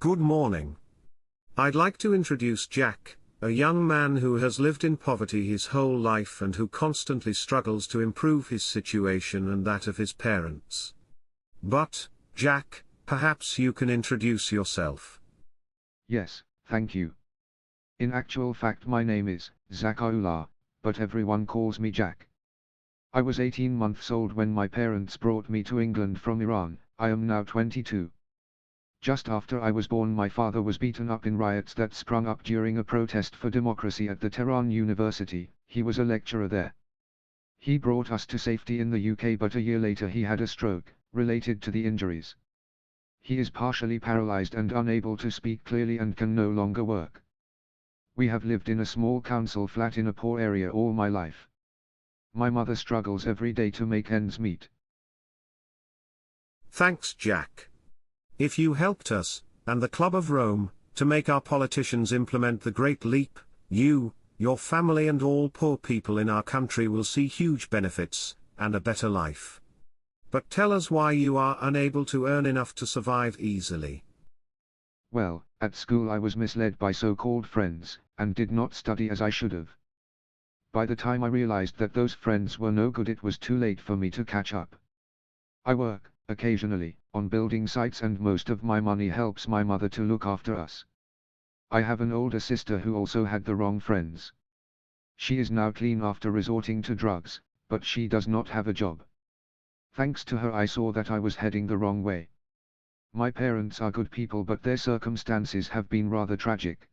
Good morning. I'd like to introduce Jack, a young man who has lived in poverty his whole life and who constantly struggles to improve his situation and that of his parents. But, Jack, perhaps you can introduce yourself. Yes, thank you. In actual fact my name is Zakaullah, but everyone calls me Jack. I was 18 months old when my parents brought me to England from Iran. I am now 22. Just after I was born my father was beaten up in riots that sprung up during a protest for democracy at the Tehran University. He was a lecturer there. He brought us to safety in the UK, but a year later he had a stroke, related to the injuries. He is partially paralyzed and unable to speak clearly and can no longer work. We have lived in a small council flat in a poor area all my life. My mother struggles every day to make ends meet. Thanks, Jack. If you helped us, and the Club of Rome, to make our politicians implement the Great Leap, you, your family and all poor people in our country will see huge benefits, and a better life. But tell us why you are unable to earn enough to survive easily. Well, at school I was misled by so-called friends, and did not study as I should have. By the time I realized that those friends were no good, it was too late for me to catch up. I work, occasionally, on building sites, and most of my money helps my mother to look after us. I have an older sister who also had the wrong friends. She is now clean after resorting to drugs, but she does not have a job. Thanks to her I saw that I was heading the wrong way. My parents are good people, but their circumstances have been rather tragic.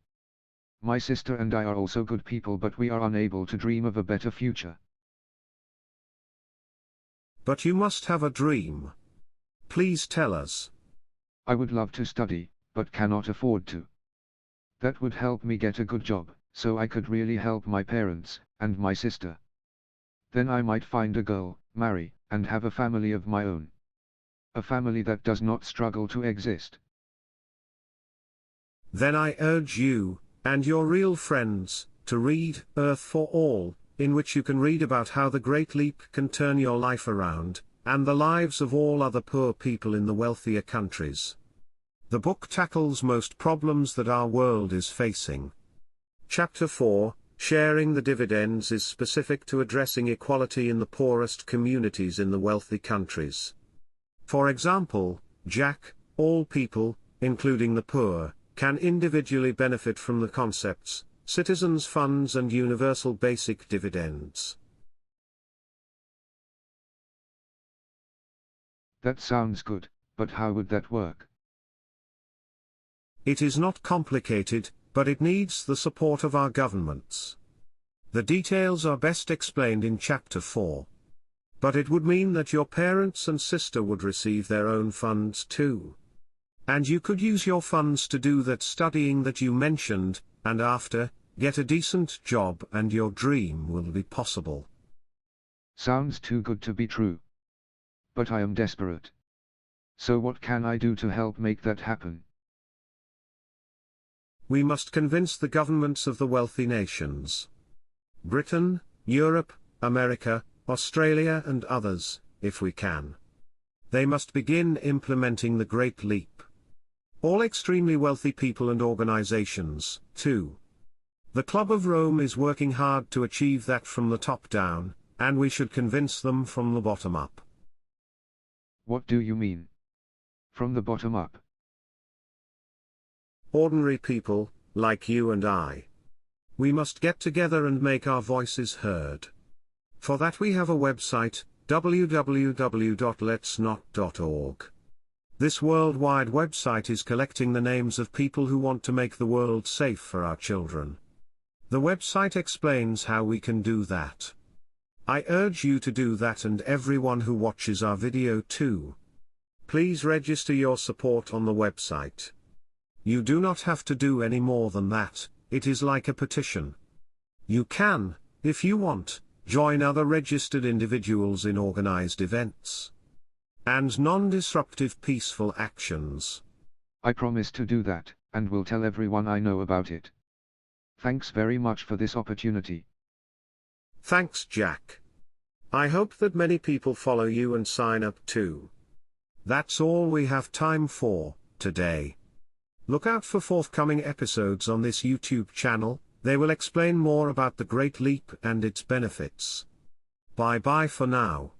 My sister and I are also good people, but we are unable to dream of a better future. But you must have a dream. Please tell us. I would love to study, but cannot afford to. That would help me get a good job, so I could really help my parents, and my sister. Then I might find a girl, marry, and have a family of my own. A family that does not struggle to exist. Then I urge you, and your real friends, to read Earth for All, in which you can read about how the Great Leap can turn your life around, and the lives of all other poor people in the wealthier countries. The book tackles most problems that our world is facing. Chapter 4, Sharing the Dividends, is specific to addressing equality in the poorest communities in the wealthy countries. For example, Jack, all people, including the poor, can individually benefit from the concepts, citizens' funds and universal basic dividends. That sounds good, but how would that work? It is not complicated, but it needs the support of our governments. The details are best explained in Chapter 4. But it would mean that your parents and sister would receive their own funds too. And you could use your funds to do that studying that you mentioned, and after, get a decent job and your dream will be possible. Sounds too good to be true. But I am desperate. So what can I do to help make that happen? We must convince the governments of the wealthy nations. Britain, Europe, America, Australia and others, if we can. They must begin implementing the Great Leap. All extremely wealthy people and organizations, too. The Club of Rome is working hard to achieve that from the top down, and we should convince them from the bottom up. What do you mean? From the bottom up? Ordinary people, like you and I. We must get together and make our voices heard. For that we have a website, www.letsnot.org. This worldwide website is collecting the names of people who want to make the world safe for our children. The website explains how we can do that. I urge you to do that, and everyone who watches our video too. Please register your support on the website. You do not have to do any more than that. It is like a petition. You can, if you want, join other registered individuals in organized events and non-disruptive peaceful actions. I promise to do that, and will tell everyone I know about it. Thanks very much for this opportunity. Thanks, Jack. I hope that many people follow you and sign up too. That's all we have time for today. Look out for forthcoming episodes on this YouTube channel, they will explain more about the Great Leap and its benefits. Bye bye for now.